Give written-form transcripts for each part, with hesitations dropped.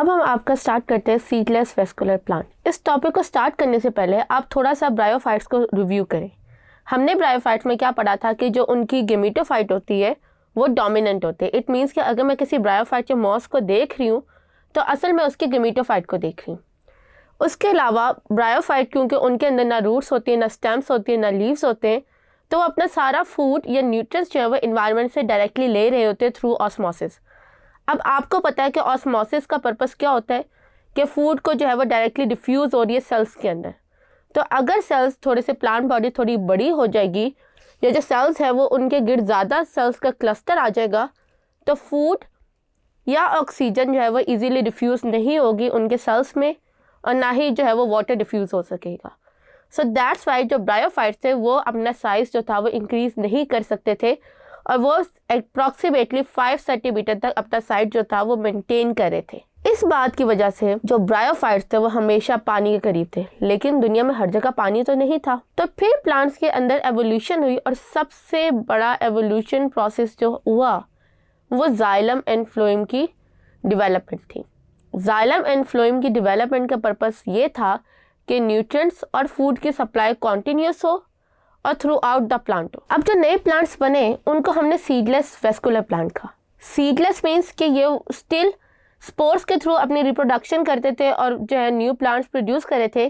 अब हम आपका स्टार्ट करते हैं सीडलेस वेस्कुलर प्लांट। इस टॉपिक को स्टार्ट करने से पहले आप थोड़ा सा ब्रायोफाइट्स को रिव्यू करें। हमने ब्रायोफाइट्स में क्या पढ़ा था कि जो उनकी गेमेटोफाइट होती है वो डोमिनेंट होते हैं। इट मीन्स कि अगर मैं किसी ब्रायोफाइट या मॉस को देख रही हूँ तो असल में उसकी गेमेटोफाइट को देख रही हूँ। उसके अलावा ब्रायोफाइट क्योंकि उनके अंदर ना रूट्स होती है, ना स्टेम्स होती है, ना लीव्स होते हैं, तो वो अपना सारा फूड या न्यूट्रिएंट्स जो है वो इन्वायरमेंट से डायरेक्टली ले रहे होते हैं थ्रू ऑस्मोसिस। अब आपको पता है कि ऑस्मोसिस का पर्पस क्या होता है कि फूड को जो है वो डायरेक्टली डिफ्यूज़ हो रही है सेल्स के अंदर। तो अगर सेल्स थोड़े से प्लांट बॉडी थोड़ी बड़ी हो जाएगी या जो सेल्स है वो उनके गिर्द ज़्यादा सेल्स का क्लस्टर आ जाएगा तो फूड या ऑक्सीजन जो है वो इजीली डिफ्यूज़ नहीं होगी उनके सेल्स में और ना ही जो है वो वाटर डिफ्यूज़ हो सकेगा। सो दैट्स वाई जो ब्रायोफाइट्स थे वो अपना साइज़ जो था वो इंक्रीज़ नहीं कर सकते थे और वो अप्रॉक्सीमेटली 5 सेंटीमीटर तक अपना साइज जो था वो मेंटेन कर रहे थे। इस बात की वजह से जो ब्रायोफाइट्स थे वो हमेशा पानी के करीब थे, लेकिन दुनिया में हर जगह पानी तो नहीं था। तो फिर प्लांट्स के अंदर एवोल्यूशन हुई और सबसे बड़ा एवोल्यूशन प्रोसेस जो हुआ वो जाइलम एंड फ्लोएम की डेवलपमेंट थी। जाइलम एंड फ्लोएम की डेवलपमेंट का पर्पस ये था कि न्यूट्रिएंट्स और फूड की सप्लाई कॉन्टिन्यूस हो और थ्रू आउट द प्लांट हो। अब जो नए प्लांट्स बने उनको हमने सीडलेस वेस्कुलर प्लांट कहा। सीडलेस मीन्स कि ये स्टिल स्पोर्स के थ्रू अपनी रिप्रोडक्शन करते थे और जो है न्यू प्लांट्स प्रोड्यूस करे थे,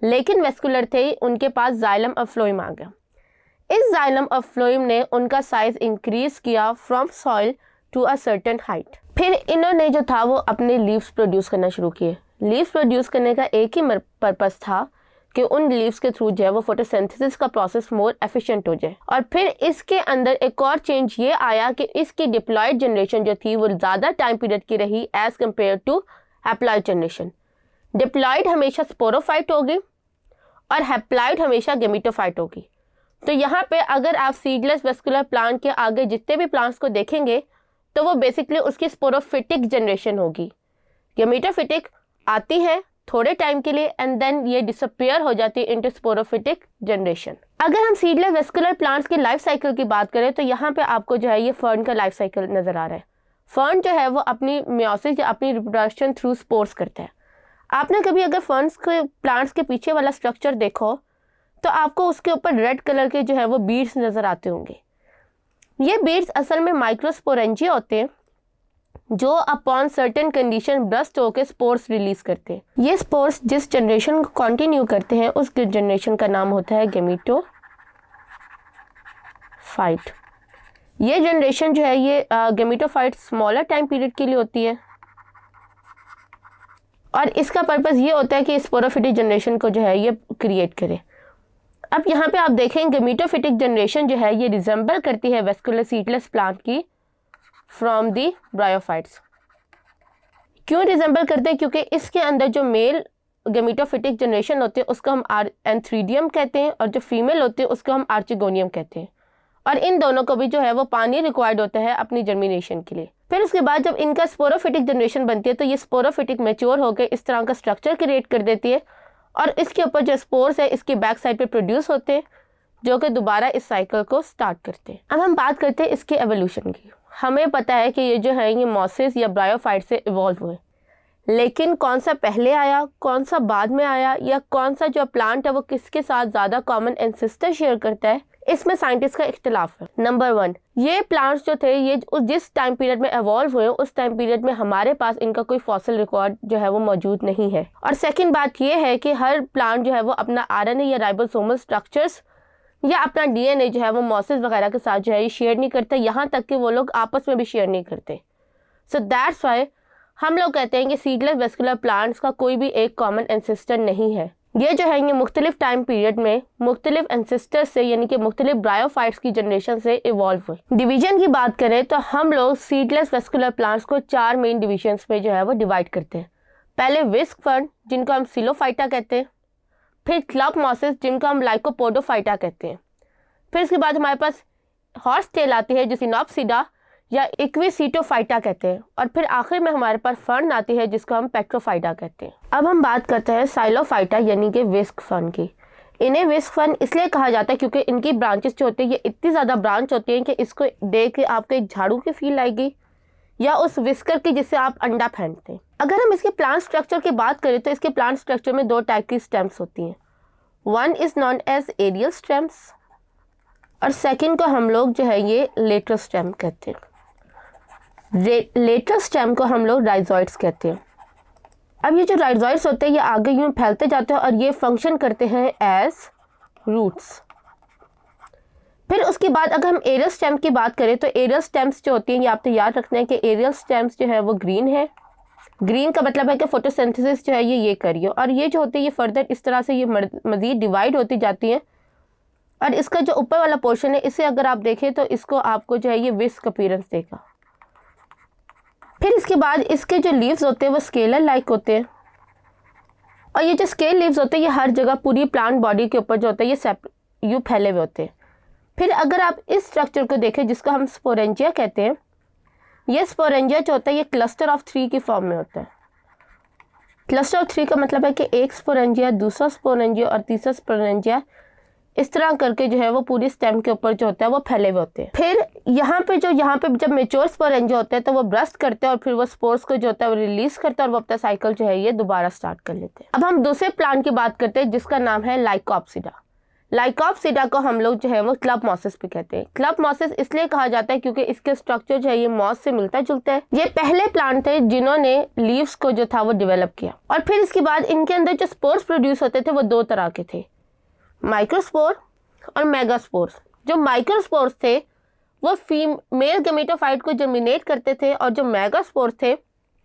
लेकिन वेस्कुलर थे, उनके पास जाइलम और फ्लोएम आ गया। इस जाइलम और फ्लोएम ने उनका साइज इंक्रीज किया from soil to a certain height. फिर इन्होंने जो था वो अपने लीव्स प्रोड्यूस करना शुरू किए। लीव्स प्रोड्यूस करने का एक ही पर्पस था कि उन लीव्स के थ्रू जो है वो फोटोसिंथेसिस का प्रोसेस मोर एफिशिएंट हो जाए। और फिर इसके अंदर एक और चेंज ये आया कि इसकी डिप्लॉयड जनरेशन जो थी वो ज़्यादा टाइम पीरियड की रही as compare to haploid generation. Diploid हमेशा स्पोरोफाइट होगी और हैप्लॉयड हमेशा गेमेटोफाइट होगी। तो यहाँ पे अगर आप सीडलेस वेस्कुलर प्लांट के आगे जितने भी प्लांट्स को देखेंगे तो वो बेसिकली उसकी स्पोरोफिटिक जनरेशन होगी। गेमेटोफिटिक आती है थोड़े टाइम के लिए एंड देन ये डिसअपियर हो जाती है इनटू स्पोरोफिटिक जनरेशन। अगर हम सीडलेस वेस्कुलर प्लांट्स की लाइफ साइकिल की बात करें तो यहाँ पे आपको जो है ये फर्न का लाइफ साइकिल नजर आ रहा है। फर्न जो है वो अपनी मियोसिस या अपनी रिप्रोडक्शन थ्रू स्पोर्स करता है। आपने कभी अगर फर्न्स के प्लांट्स के पीछे वाला स्ट्रक्चर देखो तो आपको उसके ऊपर रेड कलर के जो है वो बीड्स नजर आते होंगे। ये बीड्स असल में माइक्रोस्पोरेंजिया होते हैं जो अपॉन सर्टेन कंडीशन ब्रस्ट होकर स्पोर्स रिलीज करते हैं। ये स्पोर्स जिस जनरेशन को कंटिन्यू करते हैं उस जनरेशन का नाम होता है गेमेटोफाइट। ये जनरेशन जो है ये गेमेटोफाइट स्मॉलर टाइम पीरियड के लिए होती है और इसका पर्पस ये होता है कि स्पोरोफिटिक जनरेशन को जो है ये क्रिएट करे। अब यहाँ पे आप देखें गेमेटोफिटिक जनरेशन जो है ये रिजेंबल करती है वेस्कुलर सीडलेस प्लांट की फ्रॉम दी ब्रायोफाइट्स। क्यों रिजेंबल करते हैं? क्योंकि इसके अंदर जो मेल गेमेटोफिटिक जनरेशन होती है उसको हम एंथ्रीडियम कहते हैं और जो फीमेल होती है उसको हम आर्चिगोनियम कहते हैं। और इन दोनों को भी जो है वो पानी रिक्वायर्ड होता है अपनी जर्मिनेशन के लिए। फिर उसके बाद जब इनका स्पोरोफिटिक जनरेशन बनती है तो ये स्पोरोफिटिक मैच्योर होकर इस तरह का स्ट्रक्चर क्रिएट कर देती है और इसके ऊपर जो स्पोर्स है इसकी बैक साइड पे प्रोड्यूस होते हैं जो कि दोबारा इस साइकिल को स्टार्ट करते हैं। अब हम बात करते हैं इसके एवोल्यूशन की। हमें पता है कि ये जो है ये मॉसेस या ब्रायोफाइट से इवॉल्व हुए, लेकिन कौन सा पहले आया, कौन सा बाद में आया या कौन सा जो प्लांट है वो किसके साथ ज़्यादा कॉमन एंसेस्टर शेयर करता है, इसमें साइंटिस्ट का इख्तिलाफ है। नंबर 1, ये प्लांट्स जो थे ये जिस टाइम पीरियड में इवॉल्व हुए उस टाइम पीरियड में हमारे पास इनका कोई फॉसिल रिकॉर्ड जो है वो मौजूद नहीं है। और सेकेंड बात ये है कि हर प्लांट जो है वो अपना आरएनए या राइबोसोमल स्ट्रक्चर्स या अपना डीएनए जो है वो मॉसेस वगैरह के साथ जो है ये शेयर नहीं करते, यहाँ तक कि वो लोग आपस में भी शेयर नहीं करते। सो दैट्स वाई हम लोग कहते हैं कि सीडलेस वेस्कुलर प्लांट्स का कोई भी एक कॉमन एंसेस्टर नहीं है। ये जो है ये मुख्तलिफ टाइम पीरियड में मुख्तलिफ एंसेस्टर से यानी कि मुख्तलिफ ब्रायोफाइट्स की जनरेशन से इवॉल्व हुए। डिवीजन की बात करें तो हम लोग सीडलेस वेस्कुलर प्लांट्स को 4 मेन डिविजन्स में जो है वो डिवाइड करते हैं। पहले विस्क फर्न जिनको हम सिलोफाइटा कहते हैं, फिर क्लब मॉसेस जिनको हम लाइकोपोडोफाइटा कहते हैं, फिर इसके बाद हमारे पास हॉर्स टेल आती है जो सिनॉप्सिडा या इक्विसिटोफाइटा कहते हैं, और फिर आखिर में हमारे पास फर्न आती है जिसको हम पेट्रोफाइटा कहते हैं। अब हम बात करते हैं साइलोफाइटा यानी कि विस्क फर्न की। इन्हें विस्क फर्न इसलिए कहा जाता है क्योंकि इनकी ब्रांचेस जो होती है ये इतनी ज़्यादा ब्रांच होती हैं कि इसको देख के आपको एक झाड़ू की फील आएगी या उस विस्कर की जिससे आप अंडा फेंकते हैं। अगर हम इसके प्लांट स्ट्रक्चर की बात करें तो इसके प्लांट स्ट्रक्चर में दो टाइप की स्टेम्स होती हैं। One is known as aerial stems और सेकंड को हम लोग जो है ये लेटरल स्टेम कहते हैं। लेटरल स्टेम को हम लोग राइजोइड्स कहते हैं। अब ये जो राइजोइड्स होते हैं ये आगे यूं फैलते जाते हैं और ये फंक्शन करते हैं एज रूट्स। फिर उसके बाद अगर हम एरियल स्टेम की बात करें तो एरियल स्टेम्स जो होती हैं ये आपको याद रखना है कि एरियल स्टेम्स जो है वो ग्रीन है। ग्रीन का मतलब है कि फोटोसिंथेसिस जो है ये करिए, और ये जो होती है ये फर्दर इस तरह से ये मज़ीद डिवाइड होती जाती हैं। और इसका जो ऊपर वाला पोर्शन है इसे अगर आप देखें तो इसको आपको जो है ये विस्क अपीयरेंस देगा। फिर इसके बाद इसके जो लीव्स होते हैं वो स्केलर लाइक होते हैं, और ये जो स्केल लीव्स होते हैं ये हर जगह पूरी प्लांट बॉडी के ऊपर जो होता है ये यूँ फैले हुए होते हैं। फिर अगर आप इस स्ट्रक्चर को देखें जिसको हम स्पोरेंजिया कहते हैं, ये स्पोरेंजिया जो होता है ये क्लस्टर ऑफ 3 की फॉर्म में होता है। क्लस्टर ऑफ 3 का मतलब है कि एक स्पोरेंजिया, दूसरा स्पोरेंजिया और तीसरा स्पोरेंजिया, इस तरह करके जो है वो पूरी स्टेम के ऊपर जो होता है वो फैले हुए होते हैं। फिर यहाँ पे जब मेच्योर स्पोरेंजिया होते हैं तो वो ब्रस्ट करते हैं और फिर वो स्पोर्स को जो होता है वो रिलीज करते हैं और वो अपना साइकिल जो है ये दोबारा स्टार्ट कर लेते हैं। अब हम दूसरे प्लांट की बात करते हैं जिसका नाम है लाइकोप्सिडा। लाइकोप्सिडा को हम लोग जो है वो क्लब मॉसेस भी कहते हैं। क्लब मॉसेस इसलिए कहा जाता है क्योंकि इसके स्ट्रक्चर जो है ये मॉस से मिलता जुलता है। ये पहले प्लांट थे जिन्होंने लीव्स को जो था वो डेवलप किया, और फिर इसके बाद इनके अंदर जो स्पोर्स प्रोड्यूस होते थे वो दो तरह के थे, माइक्रोस्पोर और मेगास्पोर्स। जो माइक्रोस्पोर्स थे वो मेल गैमेटोफाइट को जर्मिनेट करते थे और जो मेगास्पोर्स थे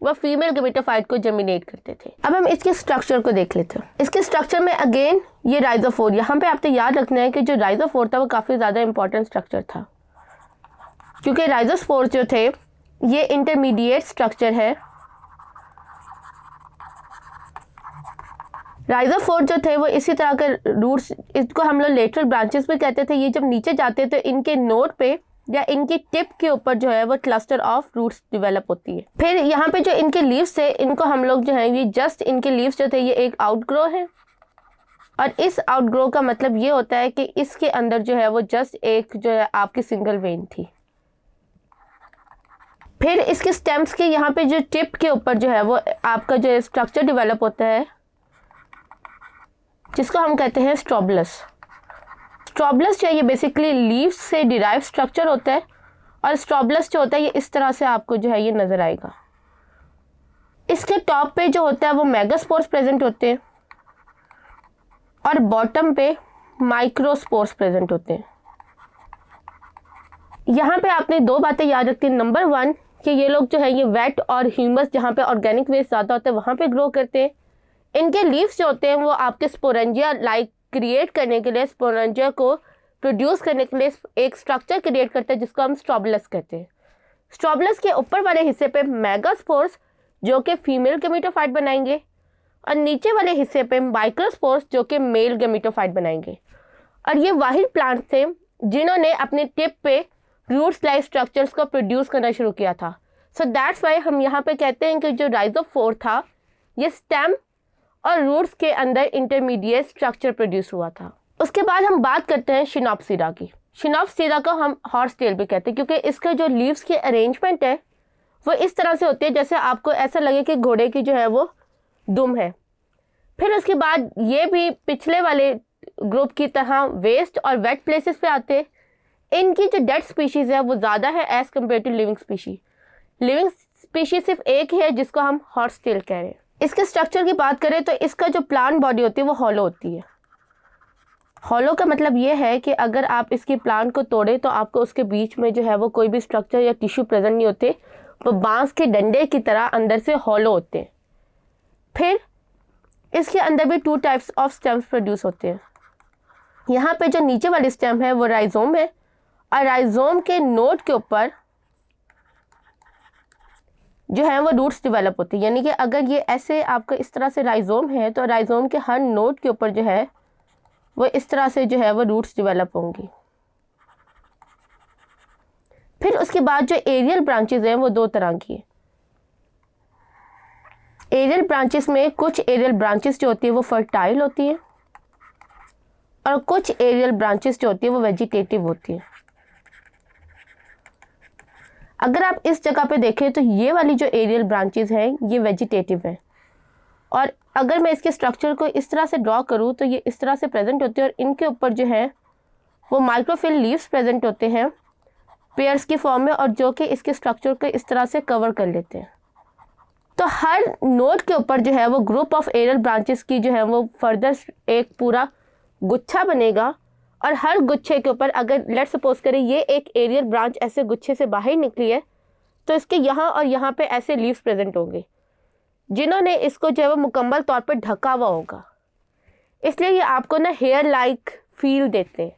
वो फीमेल गैमेटोफाइट को जर्मिनेट करते थे। अब हम इसके स्ट्रक्चर को देख लेते हैं। इसके स्ट्रक्चर में अगेन ये राइजोफोर, यहाँ पे आपको याद रखना है कि जो राइजोफोर था वो काफ़ी ज़्यादा इंपॉर्टेंट स्ट्रक्चर था, क्योंकि राइजोस्पोर जो थे ये इंटरमीडिएट स्ट्रक्चर है। राइजोफोर जो थे वो इसी तरह के रूट्स, इसको हम लोग लेटरल ब्रांचेस भी कहते थे। ये जब नीचे जाते तो इनके नोड पे या इनकी टिप के ऊपर जो है वो क्लस्टर ऑफ रूट्स डेवलप होती है। फिर यहाँ पे जो इनके लीव्स थे इनको हम लोग जो है ये जस्ट इनके लीव्स जो थे ये एक आउटग्रो है, और इस आउटग्रो का मतलब ये होता है कि इसके अंदर जो है वो जस्ट एक जो है आपकी सिंगल वेन थी। फिर इसके स्टेम्स के यहाँ पे जो टिप के ऊपर जो है वो आपका जो स्ट्रक्चर डेवलप होता है जिसको हम कहते हैं स्ट्रोबलस। स्ट्रोबलस जो है ये बेसिकली लीव्स से डिराइव स्ट्रक्चर होता है, और स्ट्रोबलस जो होता है ये इस तरह से आपको जो है ये नज़र आएगा। इसके टॉप पे जो होता है वो मेगास्पोर्स प्रेजेंट होते हैं और बॉटम पे माइक्रोस्पोर्स प्रेजेंट होते हैं। यहाँ पे आपने दो बातें याद रखती हैं। नंबर 1 कि ये लोग जो है ये वेट और ह्यूमस जहाँ पे ऑर्गेनिक वेस्ट ज़्यादा होता है वहाँ पे ग्रो करते हैं। इनके लीव्स जो होते हैं वो आपके स्पोरेंजिया लाइक क्रिएट करने के लिए, स्पोरेंजिया को प्रोड्यूस करने के लिए एक स्ट्रक्चर क्रिएट करते हैं जिसको हम स्ट्रोबलस कहते हैं। स्ट्रोबलस के ऊपर वाले हिस्से पे मेगास्पोर्स जो कि फीमेल गैमेटोफाइट बनाएंगे, और नीचे वाले हिस्से पे माइक्रोस्पोर्स जो कि मेल गैमेटोफाइट बनाएंगे। और ये वाहिद प्लांट थे जिन्होंने अपने टिप पे रूट्स लाइक स्ट्रक्चर्स को प्रोड्यूस करना शुरू किया था। सो दैट्स वाई हम यहाँ पे कहते हैं कि जो राइजोफोर था ये स्टेम और रूट्स के अंदर इंटरमीडिएट स्ट्रक्चर प्रोड्यूस हुआ था। उसके बाद हम बात करते हैं शिनोप्सिडा की। शिनोप्सिडा को हम हॉर्स टेल भी कहते हैं क्योंकि इसका जो लीव्स की अरेंजमेंट है वो इस तरह से होती है जैसे आपको ऐसा लगे कि घोड़े की जो है वो दुम है। फिर उसके बाद ये भी पिछले वाले ग्रुप की तरह वेस्ट और वेट प्लेसेस पे आते हैं। इनकी जो डेड स्पीशीज़ है वो ज़्यादा है as compare to living species. Living species सिर्फ एक ही है जिसको हम हॉर्स टेल कह रहे हैं। इसके स्ट्रक्चर की बात करें तो इसका जो प्लांट बॉडी होती है वो हॉलो होती है। हॉलो का मतलब ये है कि अगर आप इसकी प्लांट को तोड़े तो आपको उसके बीच में जो है वो कोई भी स्ट्रक्चर या टिश्यू प्रेजेंट नहीं होते, वो बांस के डंडे की तरह अंदर से हॉलो होते हैं। फिर इसके अंदर भी 2 टाइप्स ऑफ स्टेम्स प्रोड्यूस होते हैं। यहाँ पे जो नीचे वाली स्टेम है वो राइजोम है, और राइजोम के नोड के ऊपर जो है वो रूट्स डेवलप होती है। यानी कि अगर ये ऐसे आपका इस तरह से राइजोम है तो राइजोम के हर नोड के ऊपर जो है वो इस तरह से जो है वो रूट्स डेवलप होंगी। फिर उसके बाद जो एरियल ब्रांचेस हैं वो 2 तरह की है। एरियल ब्रांचेस में कुछ एरियल ब्रांचेस जो होती है वो फर्टाइल होती है, और कुछ एरियल ब्रांचेस जो होती है वो वेजिटेटिव होती है। अगर आप इस जगह पे देखें तो ये वाली जो एरियल ब्रांचेस हैं ये वेजिटेटिव हैं, और अगर मैं इसके स्ट्रक्चर को इस तरह से ड्रॉ करूँ तो ये इस तरह से प्रेजेंट होते हैं, और इनके ऊपर जो है वो माइक्रोफिल लीव्स प्रेजेंट होते हैं पेयर्स की फॉर्म में, और जो कि इसके स्ट्रक्चर को इस तरह से कवर कर लेते हैं। तो हर नोड के ऊपर जो है वो ग्रुप ऑफ एरियल ब्रांचेस की जो है वो फर्दर एक पूरा गुच्छा बनेगा, और हर गुच्छे के ऊपर अगर लेट्स सपोज करें ये एक एरियल ब्रांच ऐसे गुच्छे से बाहर निकली है तो इसके यहाँ और यहाँ पे ऐसे लीव्स प्रेजेंट होंगे जिन्होंने इसको जो है वो मुकम्मल तौर पर ढका हुआ होगा, इसलिए ये आपको ना हेयर लाइक फील देते हैं।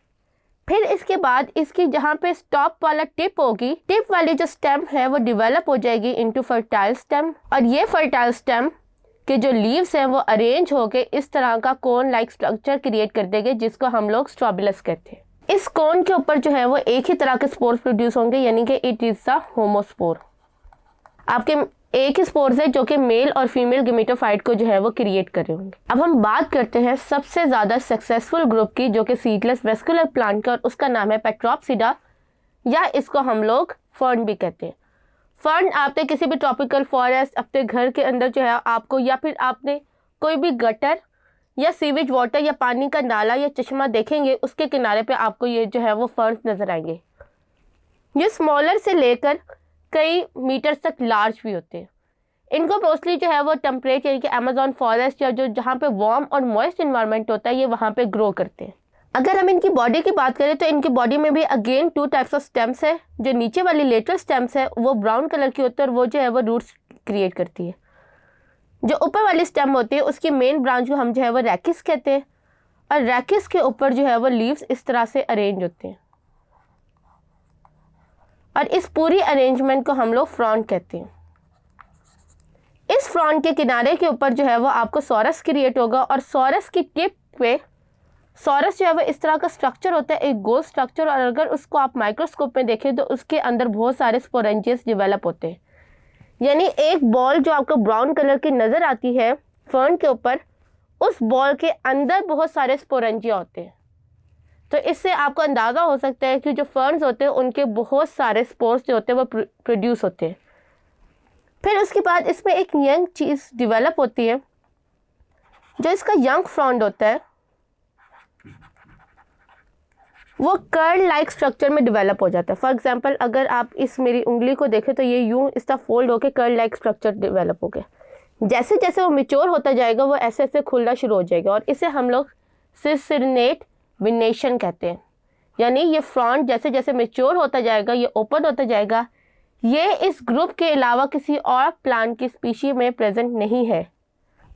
फिर इसके बाद इसकी जहाँ पे स्टॉप वाला टिप होगी, टिप वाली जो स्टेम है वो डेवलप हो जाएगी इनटू फर्टाइल स्टेम, और ये फर्टाइल स्टेम के जो लीव्स हैं वो अरेंज होके इस तरह का कोन लाइक स्ट्रक्चर क्रिएट कर देंगे जिसको हम लोग स्ट्रोबिलस कहते हैं। इस कोन के ऊपर जो है वो एक ही तरह के स्पोर्स प्रोड्यूस होंगे, यानी कि इट इज द होमोस्पोर। आपके एक ही स्पोर्स है जो कि मेल और फीमेल गेमेटोफाइट को जो है वो क्रिएट कर रहे होंगे। अब हम बात करते हैं सबसे ज़्यादा सक्सेसफुल ग्रुप की, जो कि सीडलेस वेस्कुलर प्लांट का, और उसका नाम है पेट्रोप्सिडा, या इसको हम लोग फर्न भी कहते हैं। फर्न आपने किसी भी ट्रॉपिकल फॉरेस्ट अपने घर के अंदर जो है आपको, या फिर आपने कोई भी गटर या सीवेज वाटर या पानी का नाला या चश्मा देखेंगे उसके किनारे पे आपको ये जो है वो फर्न नज़र आएंगे। ये स्मॉलर से लेकर कई मीटर्स तक लार्ज भी होते हैं। इनको मोस्टली जो है वो टेम्परेट यानी कि अमेजोन फॉरेस्ट या जो जहाँ पे वार्म और मॉइस्ट इन्वायरमेंट होता है ये वहाँ पे ग्रो करते हैं। अगर हम इनकी बॉडी की बात करें तो इनकी बॉडी में भी अगेन 2 टाइप्स ऑफ स्टेम्स है। जो नीचे वाली लेटरल स्टेम्स है वो ब्राउन कलर की होती है और वो जो है वो रूट्स क्रिएट करती है। जो ऊपर वाली स्टेम होती है उसकी मेन ब्रांच को हम जो है वो रैकिस कहते हैं, और रैकिस के ऊपर जो है वो लीव्स इस तरह से अरेंज होते हैं, और इस पूरी अरेंजमेंट को हम लोग फ्रॉन्ट कहते हैं। इस फ्रॉन्ट के किनारे के ऊपर जो है वो आपको सॉरस क्रिएट होगा, और सॉरस की टिप पे सॉरस जो है वो इस तरह का स्ट्रक्चर होता है, एक गोल स्ट्रक्चर, और अगर उसको आप माइक्रोस्कोप में देखें तो उसके अंदर बहुत सारे स्पोरेंजियस डेवलप होते हैं। यानी एक बॉल जो आपको ब्राउन कलर की नज़र आती है फर्न के ऊपर, उस बॉल के अंदर बहुत सारे स्पोरेंजिया होते हैं। तो इससे आपको अंदाज़ा हो सकता है कि जो फर्न्स होते हैं उनके बहुत सारे स्पोर्स जो होते हैं वो प्रोड्यूस होते हैं। फिर उसके बाद इसमें एक यंग चीज़ डेवलप होती है, जो इसका यंग फ्रॉन्ट होता है वो कर्ल लाइक स्ट्रक्चर में डेवलप हो जाता है। फॉर एग्जांपल अगर आप इस मेरी उंगली को देखें तो ये यूं इसका फोल्ड होकर कर्ल लाइक स्ट्रक्चर डेवलप हो गया। जैसे जैसे वो मैच्योर होता जाएगा वो ऐसे ऐसे खुलना शुरू हो जाएगा, और इसे हम लोग सिसर्नेट विनेशन कहते हैं। यानी ये फ्रॉन्ट जैसे जैसे मैच्योर होता जाएगा, ये ओपन होता जाएगा। ये इस ग्रुप के अलावा किसी और प्लांट की स्पीशी में प्रेजेंट नहीं है।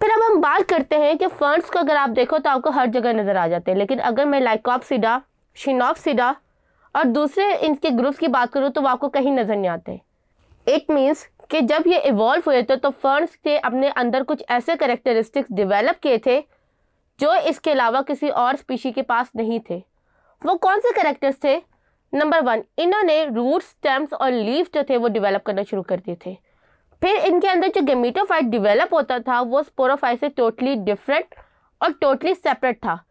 फिर अब हम बात करते हैं कि फर्न्स को अगर आप देखो तो आपको हर जगह नज़र आ जाते हैं, लेकिन अगर मैं लाइकोप्सिडा, शिनोप्सिडा और दूसरे इनके ग्रुप्स की बात करूँ तो वो आपको कहीं नज़र नहीं आते। इट मीन्स कि जब ये इवॉल्व हुए थे तो फर्न्स के अपने अंदर कुछ ऐसे कैरेक्टरिस्टिक्स डेवलप किए थे जो इसके अलावा किसी और स्पीशी के पास नहीं थे। वो कौन से कैरेक्टर्स थे? नंबर 1, इन्होंने रूट, स्टेम्स और लीव्स जो थे वो डेवलप करना शुरू कर दिए थे। फिर इनके अंदर जो गेमेटोफाइट डेवलप होता था वो स्पोरोफाइट से टोटली डिफरेंट और टोटली सेपरेट था।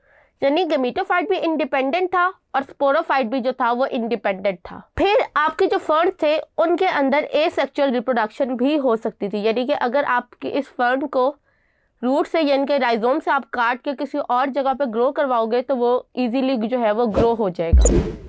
यानी गेमेटोफाइट भी इंडिपेंडेंट था और स्पोरोफाइट भी जो था वो इंडिपेंडेंट था। फिर आपके जो फर्न थे उनके अंदर एसेक्सुअल रिप्रोडक्शन भी हो सकती थी, यानी कि अगर आपकी इस फर्न को रूट से यानी कि राइजोम से आप काट के किसी और जगह पे ग्रो करवाओगे तो वो इजीली जो है वो ग्रो हो जाएगा।